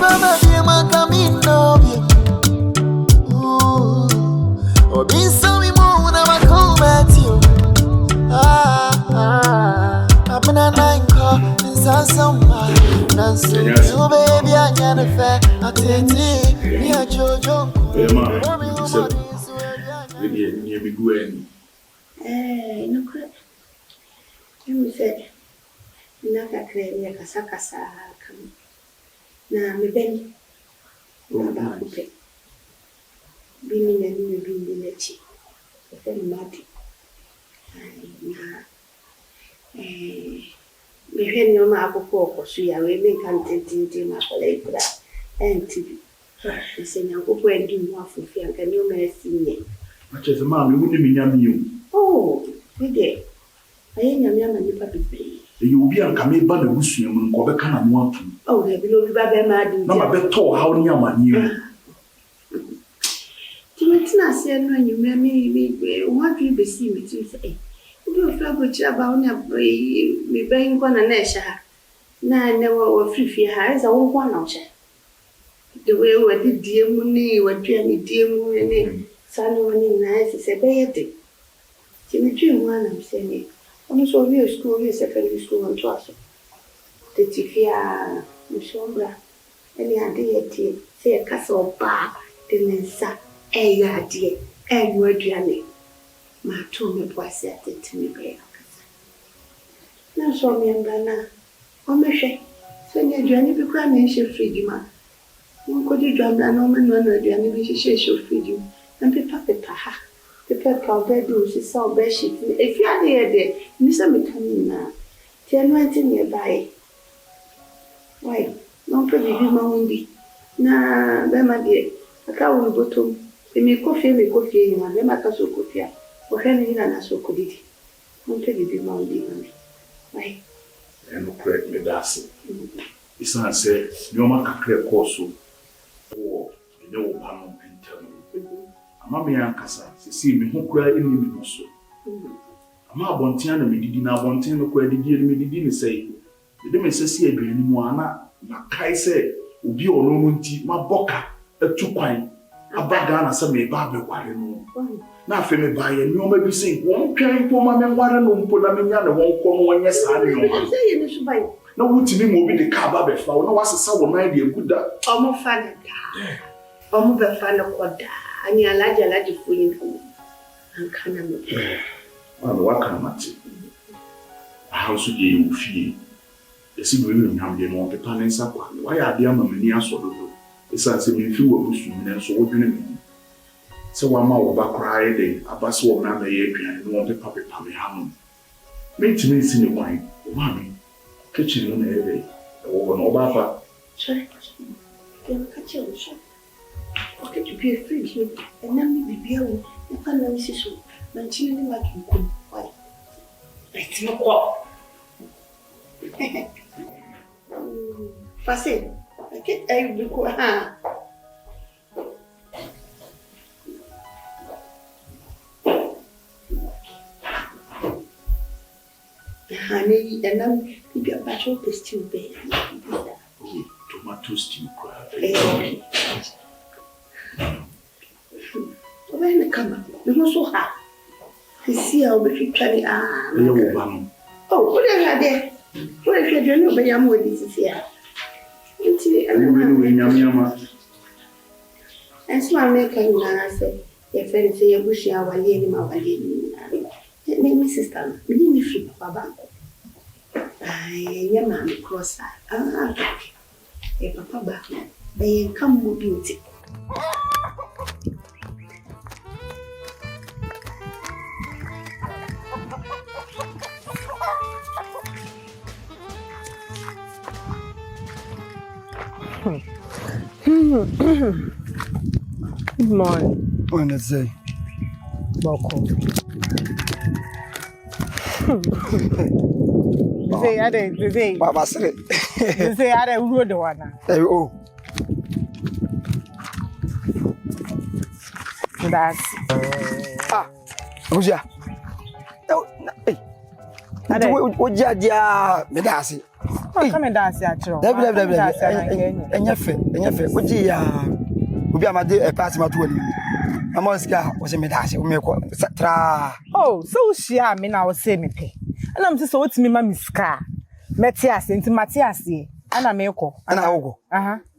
Mama, dear, my coming of you. Oh, be so we move, I'm a come at you. I'm in a nine car, and some Nancy, you baby, I can't affair. I tell you, yeah, Jojo. You be going. No crap. You say, Naka Crane, Casacasa, come. Now, me Benny. About to pay. Being and you being the leche. Then Maddie. Me hear your mouth for so you are really content in my labor and TV. The same uncle when you more for fear can you may see me. Much as a man, you wouldn't mean you. Oh, we did. I ain't a young and you puppy. You will be a camel by the Muslim or the kind of want to. Oh, they below you by Maddie. No, I bet tall how near my new. It's not saying when you may what you be see me to say. You feel which about me bring one an esha. Now I never free fear has a one of them. The way we did dear money, what dear money, son one nice is a baby. Jimmy dream one, I'm saying. I'm so real school, secondary school and trust. The Tifia, Miss Sombra, any idea, say a castle bar, the Nensa, a dear, and word Janny. My tomb was at it to me. Now, so me and Ghana. Oh, my shame. Send your journey be crying, she'll feed you, ma. One could you drum down on one or the enemy, she'll feed you. And be papa, the pet cow bed do, she saw bed sheet. If you are there, Mr. McCann now. Tell me nearby. Why, no pretty moundy. Nah, Bema dear, a cow will bottom. They make coffee, and they make us so coffee. Or Henry and so could it. Don't tell you be moundy. Why? And correct me, that's it. It's not say, no man can clear course or no panel and tell me. Mammy and Cassa, see me who cry in me so. I'm not wanting me, did not want to know where the dear me didn't say. The demon says, see a dream, Moana, Makai said, will be all no tea, my boca, a 2 pine. A bagana, some may barber, why no. Now, for me, buy a new maybe say, one carrying for my men, one and put them in the other won't come one, yes, I know. No, would to me will be the car flower. No, what's a sour idea, good that. Almost fun. Almost fun of what I mean, a large fool in and can I what can I say? A house with you feel. The civilian have the more the planets up. Why are the Amania so? It's as if you were Muslim, so what do you mean? So one more back crying, a bus will not be a piano, and want a puppy pummy ham. Maintenance in the wine, mammy, kitchen on every day, over no baba. Sorry, you'll catch you. Okay, to be a friend here, and now me be able to find a sister, maintaining like you could. Why? Let's not walk. Fasten. I can't every quarter. Honey, and I'm maybe a battle of stew bed. Tomato stew crab. When they come up, they must so hot. They see how we try. Oh, what are they? What if you don't know by your mother is here? And so I make a say, your friend say, a bushy our lady, my lady. Name Mrs. Stan, we didn't free Papa. I am mammy cross. A papa back. They come more beauty. Good morning. Wednesday. Welcome. Say, I did say, Baba said it. Say, I did road one. Oh, that's who's ya? Oh, hey, what ya, Medasi? Come and dance at you. Enya fe. Oji ya obi amade e pass ma to ani. Amoska o se me dance o me ko tra. Oh, so she me na o say me pe. And I'm so what me ma miska. Metias enti Matias ye. Ana me ko. Ana wo.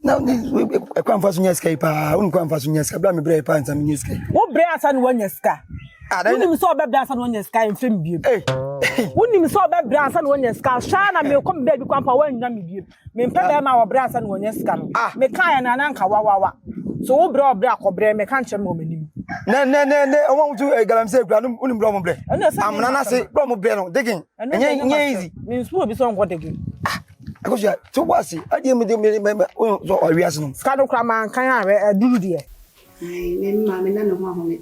Now e kwa mfa so nyeska pa. Unu kwa mfa so nyeska. Bla me bre pa nta me nyeska. Wo bre asa no nyeska. Wouldn't so bad dance on your sky and film view. Wouldn't so bad dance on your sky. Shana may come baby grandpa when you view. May pay my brass and one your scam. May kind and anchor wawa. So, bro, black or bray, me can't moment. Ne, I want to a galam say, Granum, Unimbromble. I'm not say, Bromo digging. And easy. Means will be some what again. Because you are too wassy. I didn't remember. Oh, so I reason. Scado Crama can I do dear? I name mamma none of my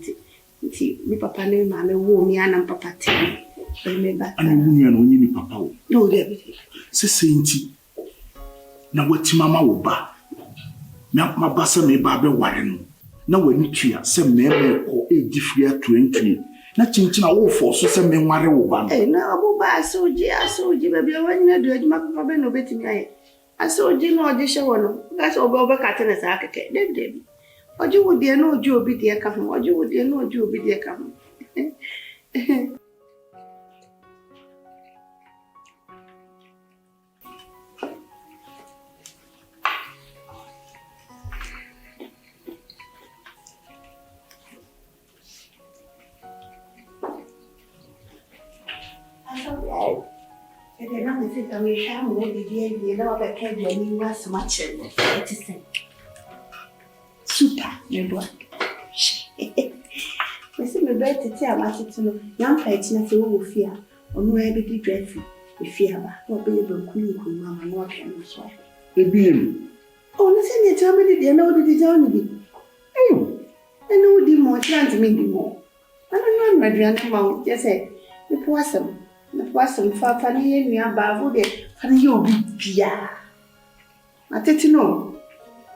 mi papa ne ma me wo mi ana papa ti me ba ana wo mi ana onyi ni papa wo no dey se senti na wati mama wo ba na ma ba se me ba be ware no na wani tua se me ko e difri atwentwe na chinchina wo fo so se me ware wo ba no na obu ba asoji ba bia wani na do adwuma papa be no betimi aye asoji no oje hye wo no ga so oba ka te na sa akeke dey Oju wo de no oju obi de ka ho oju wo de no oju obi de ka ho na me se ka me sha mo de de na ba ka de ni wa sama chere it is super me boy. Me se me be tete amati no yan pa etina se wo fia onu e be di Gyamfi e fia ba no be be nkunu mama no hwe no so e biem o ne se ne ta me di na o di ja o di e no di mo chance me di mo ana no na aduane ma o je se me poasem fa ni ye nua ba vo de fa ni ye obi bia atete no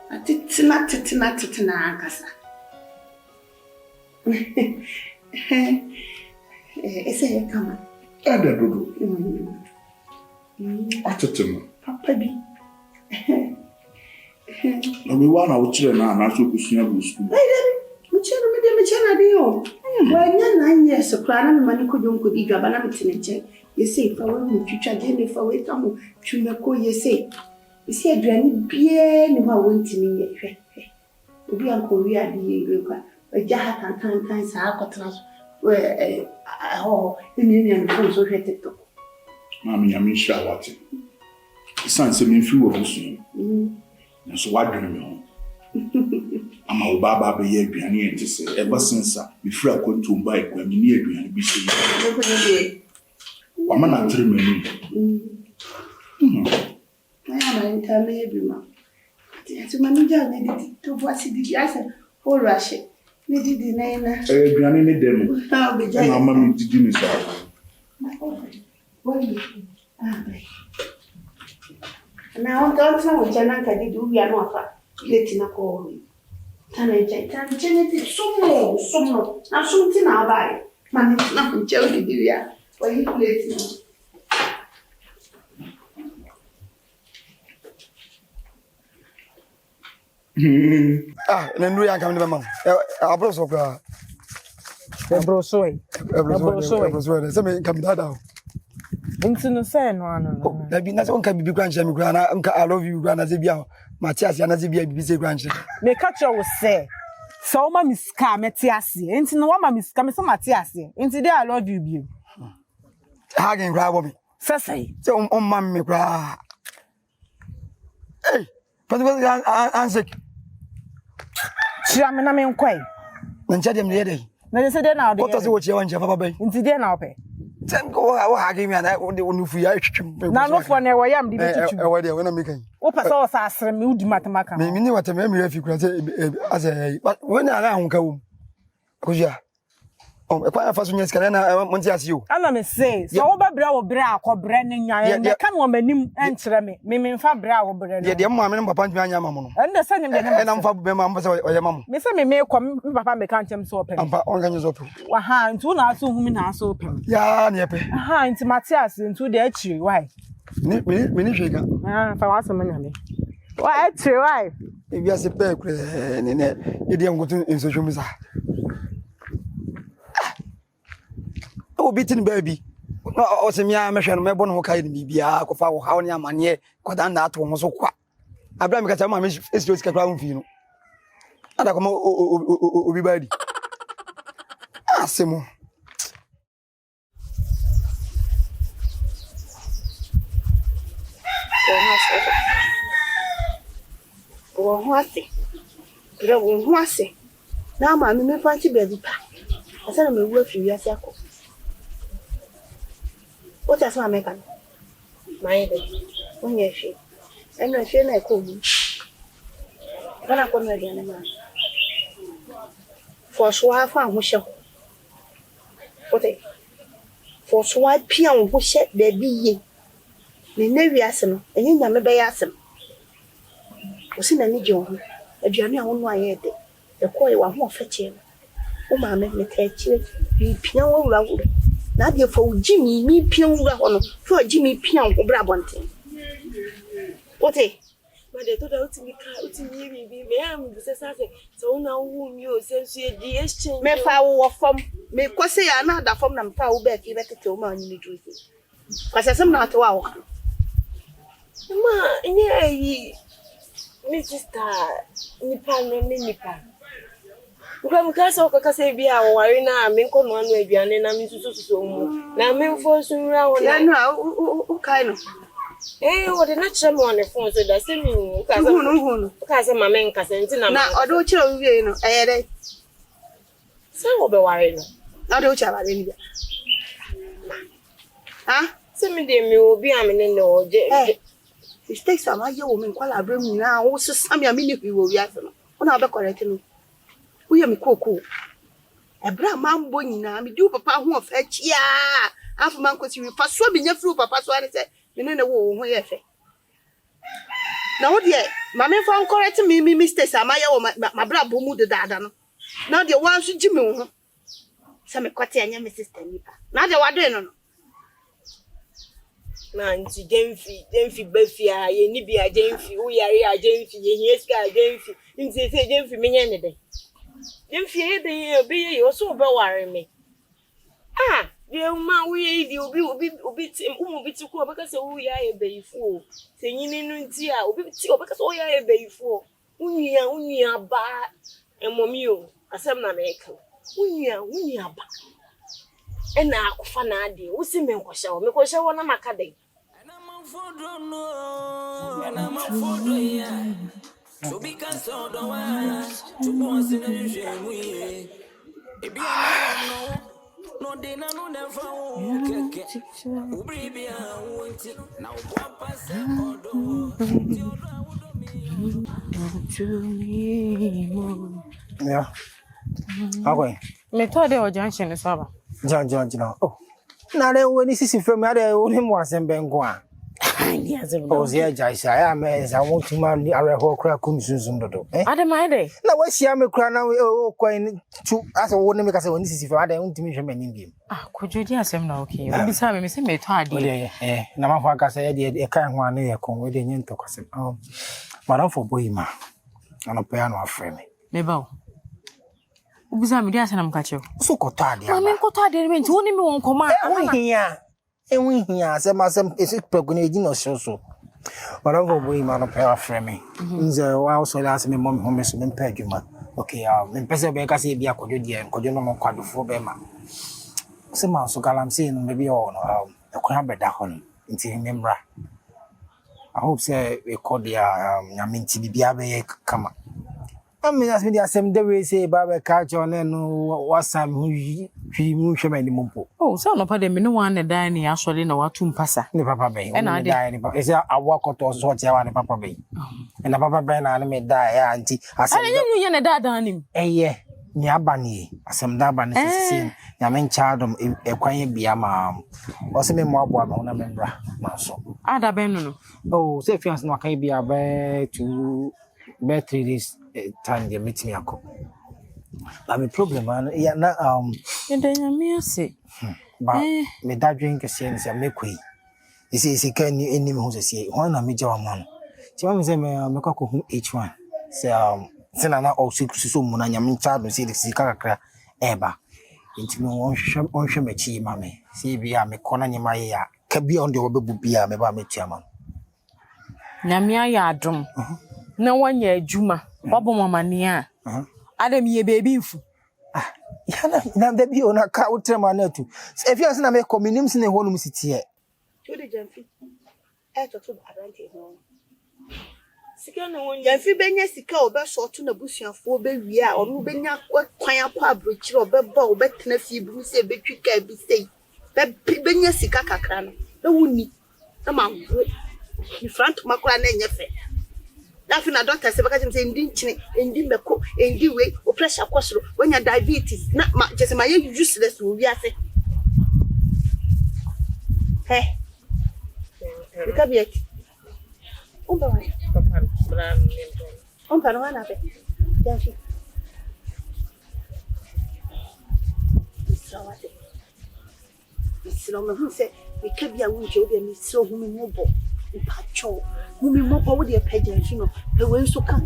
Atitina akasa. Ese kama. Ada dodo. Atetema. Papa bi. No me wana uchire na so kusua bu school. Mchana de yo. Wanya na nye so kra na me mani kodwo nkodi dwaba na metene nche. Yese fa we mu twitwa je fa we ka mu twumako yese. Isi aduane bie ni ma wontimi ye hwe obi anko wi ade ye kwa agya ha kan sa akotena we ni no so hwe TikTok mama nya me sha wate isanse me fi wo busu na so wadwene me ho ama wo baba be ye aduane ye tse eba sensa me fi akonto mba ekwa me ni aduane bi se ye wa ma na tere me ni I am telling you, to manager, maybe to what's the answer or rush it. Maybe the name, Granny, them. I'll be just mamma to do this. Now, don't know what Janaka did. We are not letting a call me. Tanager, Janet, so more. Now, something I'll buy. Man, it's nothing, Joey, dear. Why you let me? Na ndu ya kamne mama. Abro so kwa. Ebro so. Se me kam dada. Nti no say no ano. Na bi na se onka bibi kwa nche mi kwa na nka I love you kwa na se bia. Matias ya na se bia bibi se kwa nche. Me catch you say. So ma miska Matias. Nti no wa ma miska me so Matias. Nti dey I love you bi. Ha gen kwa bo mi. Say. Se on mam me kwa. Hey. But answer. Chia me na me nkwai. Na ncha dem dey. Na dey say dey na dey. What does what you want papa bay? Nti dey na ope. Ten go ha gi me na onufu ya twetwem. Na no for na we yam dey twetwem. E we dey we na me kan. Wo pese wo sa asre me udi matemaka. Me ni wata me refi kura say as but when na ahunka wo. Akujia. E kwa fa so nyesika na monti asio. Ana me say so wo bebra wo bra akobre ne nwan me ka no manim enkyere me mfa bra wo bre no. De mo ame papa ntimi anya mamo no. Ende se nyem de ne. Na mfa be ma mfa oye mamo. Me se me kom papa me ka ntem so opem. Ampa onga nyo so opem. Wa ha ntu na aso humi na aso opem. Ya na yepe. Ha nti Matias ntu de akiri why? Mini shake. For what's a man? Why, try? If you are a pair, and you didn't go to in social media. Oh, beating baby. Oh, some young mission, my bonnet, be a coffee, how near money, got down that one was so quick. I blame because I'm just a crown for you. And I come over body. Ah, Simon. Now, my me fancy baby. I said, I'm a work for you. What does my make? My when you're she, and no shame I call you. When I come again, man. For so I found who shall. What a for so I peon who shed there be ye. Me never ask him, and you never be ask him. Was in any job. A journey on my head. The coy one more fetching. Oh, my make me catch you. You peon round. Now, for Jimmy, me peon round for Jimmy peon or Brabant. What a but they told out to me, so now whom you send the exchange. Me foul from me, Quassay another from them foul Becky better to man in the truth. Because I am not wow. Ma, yeah, Mrs. Nipan, Nipan. Because of Casabia or Arena, make on one way, and then I'm so. Now, me for soon round. Now, kind of. Eh, what the natural one phone so that's me. Because my main cousin, now, I don't tell you, eh? So, be worried. I don't tell any. Ah, send me the me be a minute or it takes some of your woman while I bring me now. Also, some minute we will be at them. When I'll be correcting. We are me cocoa. A brown man boy now, me do papa who fetch ya. After man could you pass swimming your fruit, papa, so I said, you know the war where you now, dear, mamma found correcting me, Mr. Samaya, or my brother Bomu the Dadan. Now, the one should Jimmy. Some quatty and your Mrs. Tenipa. Now, the one. Nancy, Gyamfi, Becky, Nibia, Gyamfi, we are Gyamfi, yes, Gyamfi, in the Gyamfi, me any day. Gyamfi, they be you so worry me. Ah, dear man, we will be too cool because we are a bay fool. Saying in Tia, because we are a bay fool. Unia, bad, and Momio, a summer maker. Unia, bad. And now, Fanadi, who see me because I want to make a day. And I'm a photo, yeah. So because all the way, to once in a shame, we be no, they know never now, Yeah. Okay. Me told you junction is over. John. Oh. Now then, when this is from my own was in Bengua. Yes, oh, yeah, Jaisa. I want to marry a whole crack. I don't mind it. Now, what's your crown now? Oh, coin to as a woman because when this is for other intimation in him. Ah, could you just say no? Okay, I'll be sorry, Miss Metard. Now, I said, a kind one year come with the Yentokas. Oh, Madame for Boima and a piano of frame. Nebo. Ubizami, dear, and I'm catch you. So cotard, I mean, cotard, means only me won't come out here. And we hear some is it pregnant or so. But I'm going to a pair of framing. The also last me, Mom, Homes and Peduma. Okay, in Pesabeka, say, be a codia and Codino quad for Bema. Some also galam saying maybe all a crab at Dahon, until remember. I hope, say, we call the I mean, to be a come. I mean, as many as some day say, Baba catch on and what's some who moved him any mumpo. Oh, so no, pardon me, no one that dining actually no what to pass. The Papa Bay, and I die. Is there a walk or so what you want, Papa Bay? And the Papa Bay, I may die, auntie. I said, you know, that on him. Eh, yeah, Niabani, as some Daban is seen, Yaman child a quiet be a mom. Was me more on a member, Maso. Ada Benu. Oh, say, if you no can be a bear to bear 3 days. Time they meet me a couple. But my problem, yeah, now, and then you may say, but me that drink a sense and make way. Isi can you any who's a say one a major man. Chama say me who H1. Say Senana also so munanya min child say the sikakra eba. Inti me won hwe machi ma me. Say bia me kona nyima ye ya. Ka bia on de obebu bia me ba me chiama. Nyamia ya adom. Na wanya adwuma. Wabo mamane a. Adam ye baby fu. Yana na da bi ona ka utrema na tu. If you na me communim se ne ho no siti e. Odi Gyamfi. To advantage no. Sika no won Gyamfi benya sika obeso to na busuafo be wi a onu benya kwan akwa abrochire obeba obetena fi bu se betwi ka bi sei. Benya sika kakra no. Na wuni. Na manwo. Ni front makura na enyefe. That na doctor say because him say ndi meko ndi we o pressure kwosoro when you diabetes na just my useless we ase hey because be umba wa umba no na be Gyamfi so me hu say we ka bia wo je obi mi so hu mi mo bo pacho mumi mopo wo de page no e we so kan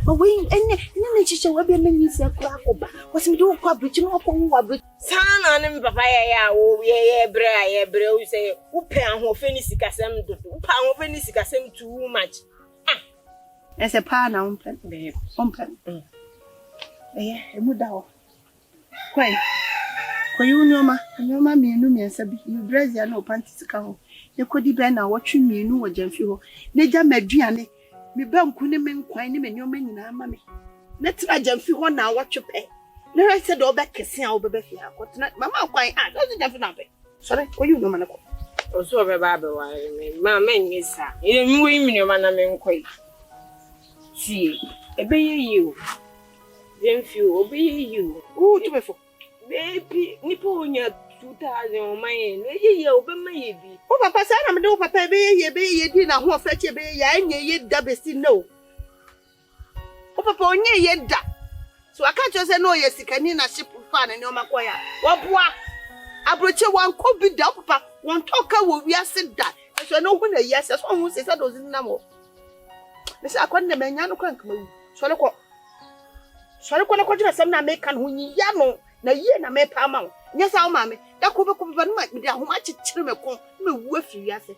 ma we enne chiche we be mani se kura koba wose mi do kwa bridge no ko wo bridge sana ne papa ya wo ye bre wo say wo pe ahofe ni sikasem dodo wo pa ahofe ni sikasem too much ese pa na umpen e mu da ho kwai nyoma mienu miensa bi you brazia no panty sika ho ne kodi be na wotwe mienu wo Gyamfi ho ne gya maduane me banku ne menkwan ne nyoma nyina ama me ne tra Gyamfi ho na wotwe pe ne rese do be kese a wo be fi akotena mama kwan do Gyamfi na be sorry nyoma ne ko oso be ba be wa me ma nyisa e mi wo nyoma na menkwai si ebe ye you Gyamfi obe ye you to be for baby nipo onya 2000 o maye no ye obema ye bi o papa sa na me do papa be ye di na ho ofeche be ya enye ye da be si no o papa onye ye da so aka cho se no ye sikani na ship fan ne o makoya wo boa abroche wan ko bi da papa won toka wo wi ase da so no hu na yes so hu se sa do zin na mo me sa akon na menya no kwan kama so le ko na ko jira sam na me kan hu nyi ya no na ye na me pa ma nyesa o ma me da ko be ko ba no ma me da ho ma chichire me ko me wu afiri ase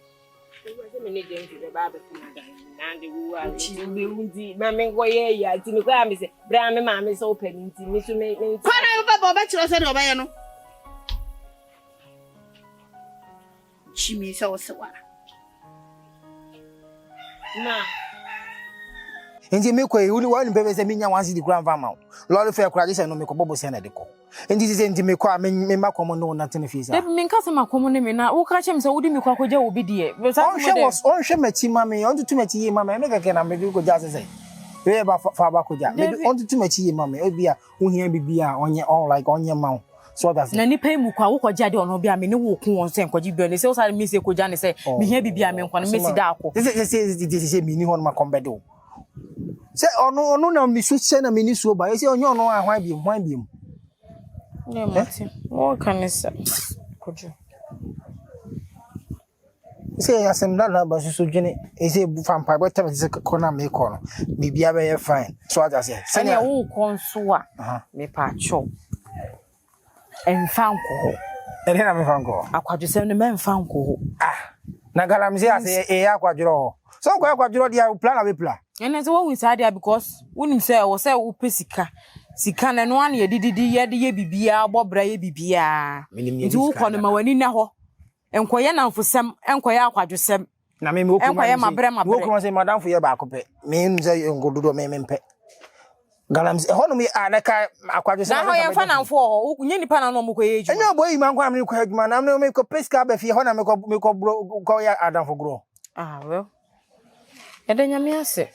me ne Gyamfi be ba be kuma da na de wu a chi me undi ma me go ye ya ti me ko am se bra me ma me so pani ti me so me para ba chiro se do ba ye no chi mi se o se wa na Nti me ko ewuli wa npe be se minya wansi di grandpa ma lord fair kura je no me ko bobo se na de ko nti se nti me ko me makomo no na tene fi sa de me nka se makomo ne me na wo ka chem se wodi me ko akogya obi de on hwe machi ma me on tutu machi ye ma me me keke na me ko ja se we ba fa ba ko ja me on tutu machi ye ma me obi a wo hia bibia onye on like onye ma so that's na ni pay mu kwa wo ko ja de ono bia me ne wo ku won se nkoji bia ne se wo sa me se ko ja ne se me hia bibia me nkwa ne me si da akọ se mi ni ho ma kombe do se onu na mi su che na mi ni su ba se onye onu ahwan bi ne mate wo kan se kojo se asem da na ba su dwene se fampa ba ta se ko na me ko no bibia be ye fine so as say se ne wo ko nso a me pa cho enfanko ere na me fanko akwadwo se ne me enfanko na galamzi ase e akwadwo so ko akwadwo dia plan we plan ene se wo wi sa dia because wonim se wo se wo pesika sika na no an ye dididi ye de ye bibia bobra ye bibia nti wo ko no ma wani na ho enkoye na mfosem enkoye akwadwosem na me wo enkoye mabre wo ko se madam fo ye ba ko pe me nze ngododo me mpe galamzi ho no me anaka akwadwosem na ho ye fa na mfo ho nye nipa na no mo ko ye ejuma enyo boy man kwa me ko ejuma na me ko pesika ba fi ho na me ko ko ya adam fo gro well ede nyame ase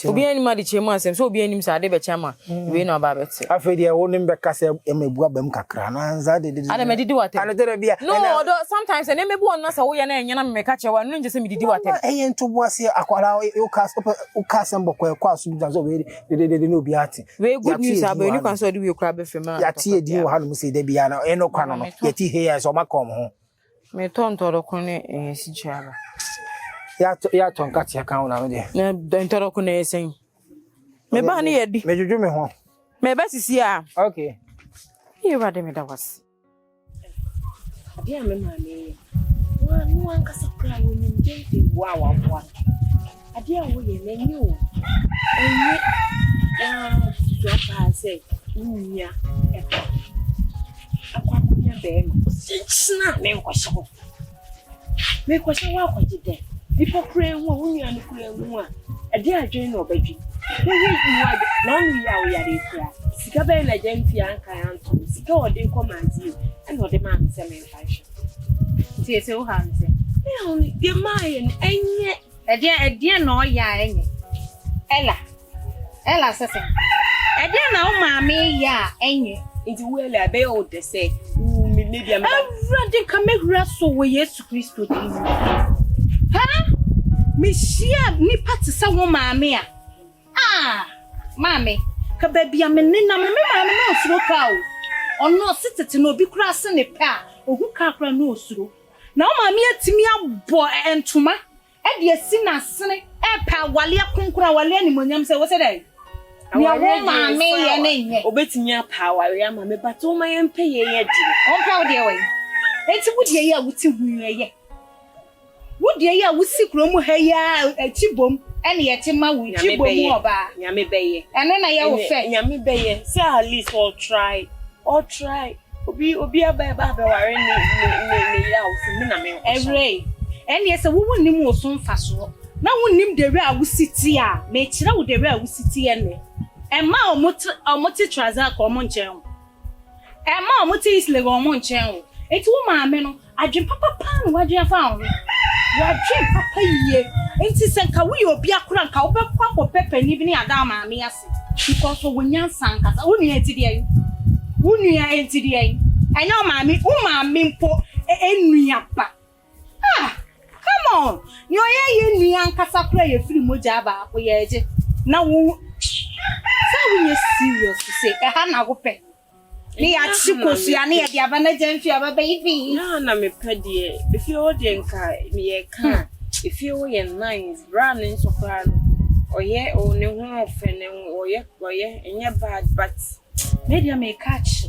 obi ani ma de chemu asem so obi anim sa de be chama we no ba bete afedi e wonim be kase emebu abam kakra na anza de ana me didi watem ana de bia no sometimes ene mebu on na sa wo ye na enyana me ka chewa no nje se me didi watem eye ntobo ase akwara o kase mbokọ kwa asu dan so we de no bi ati we good news aba ni kwan so de we kura be fema ya tie di wo hanu se de bia na eno kwa no ya ti he ya so makom ho Me tonto ne si chaba. Ya tonka ti aka una no de. Na ntoro ne esen. Me ba ne yedi. Me juju me ho. Me ba sisi a. Okay. Ye ba de me da was. Dia me mame. Wa no anka sakra woni ndente wa. Adia wo ye n'enyi o. Enyi ya so say nya akwa kunya be no. Sina me nkwahye. Me kwahye wa kwagide. Nipa kure hu onya no kure hu a. Adia adwen no badwi. We nwa na mu ya o yare kura. Sika be na Gyamfi anka yanto. Sika ode komanzi e no de ma me se me fashion. Ti se o ha nse. E on de mai enye Edie no ya enye. Ella sese. Edie na o maame ya enye. Nti we le abe o de say me maybe am. Everything can make raso we Yesu Kristo din. Ha? Me shia ni pati sa wo maame a. Maame, ka baby am ne na me maame na osuro ka o. Ono sitete no obi kura se ne pa. Ogu ka kura no osuro. Na o maame atimi abo entuma. E de si na sene e pa wale akunkura wale ni monyam se wo se dai ni awo maame ye na nye obetimi apa wale ama me bato ma ye mpe ye ye di on pa wo de we enti wo de ye a wuti hu ye wo de ye a wusi kro mu ha ya achibom ene ye ti ma wu chibom oba nyame beye ene na ye wo fe nyame beye say at least all try obi aba ware ni ya wo me na me every ene ye se wo nim wo so mfa so na wo nim de re a wo siti a me kire wo de re a wo siti ene ema omote traza ka omo nchen ema omote isle ga omo nchen enti wo maame no adwen papa no wadwen afa ho wadwen papa yie enti se nka wo ye obi akora nka wo bekwa ko pepe ni bi ni ada maame ase because wo nyansa nkasa wo nua enti de ai enya o maame mpo enua pa come on yo ye nua nkasa kora ye firi moja ba akwo ye je na wo so we serious to say ha na go pe ni ya chikosu ya ni ya dia ba na Gyamfi aba baby na me pede if you hold nka me ye ka if you ye nice brand so kwa no oye o ne ho ofe ne oye enye bad but media me catch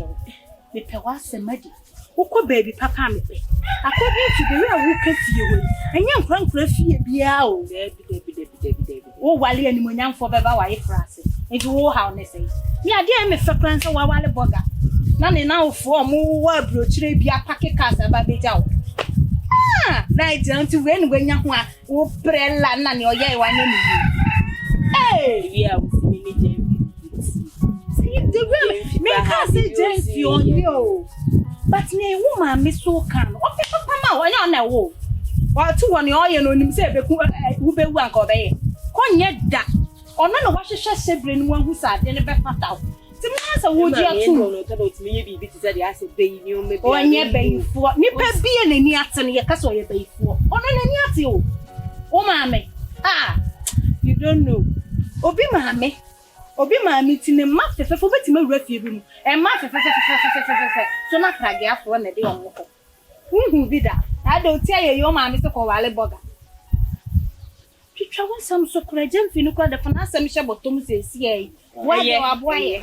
me pe wa se Maddie woko baby papa me pe according to the way I woke fie we enye nkran fie bia o debi wo wale animonyam fo beba wa ifrase enti wo ha ne sei me ade me fe kran se wa wale boga na ne na ofo mo wa brochire bia pake kasa ba beja wo na enti we ni gwenya ho a wo prella na ne oye wa ne ni yeah we see me see the way me ka say Gyamfi on you but ne woman me so kan o pe papa ma wo nya na wo wa tu wo ne oye no nim se be ku wo be wu anka obeye konye da ono no wa hwehwe sebre ni wan hu sa de ne be fata wo ti ma sa wo ji atu no to do ti me ye bibi ti se de ase be ni o me be onye be ifo ni pa bie na ni ate ne ye ka so ye be ifo ono na ni ate o maame you don't know obi maame ti ne ma fefefo beti ma wura fie bi mu e ma fefefefefefefefe so na krage afo na de onwo ko hu bi da ada oti aye yo maame se ko wale boga twitwa won sam so kura Gyamfi no kura da fa na asem hye botom se si ai wa de wa boaye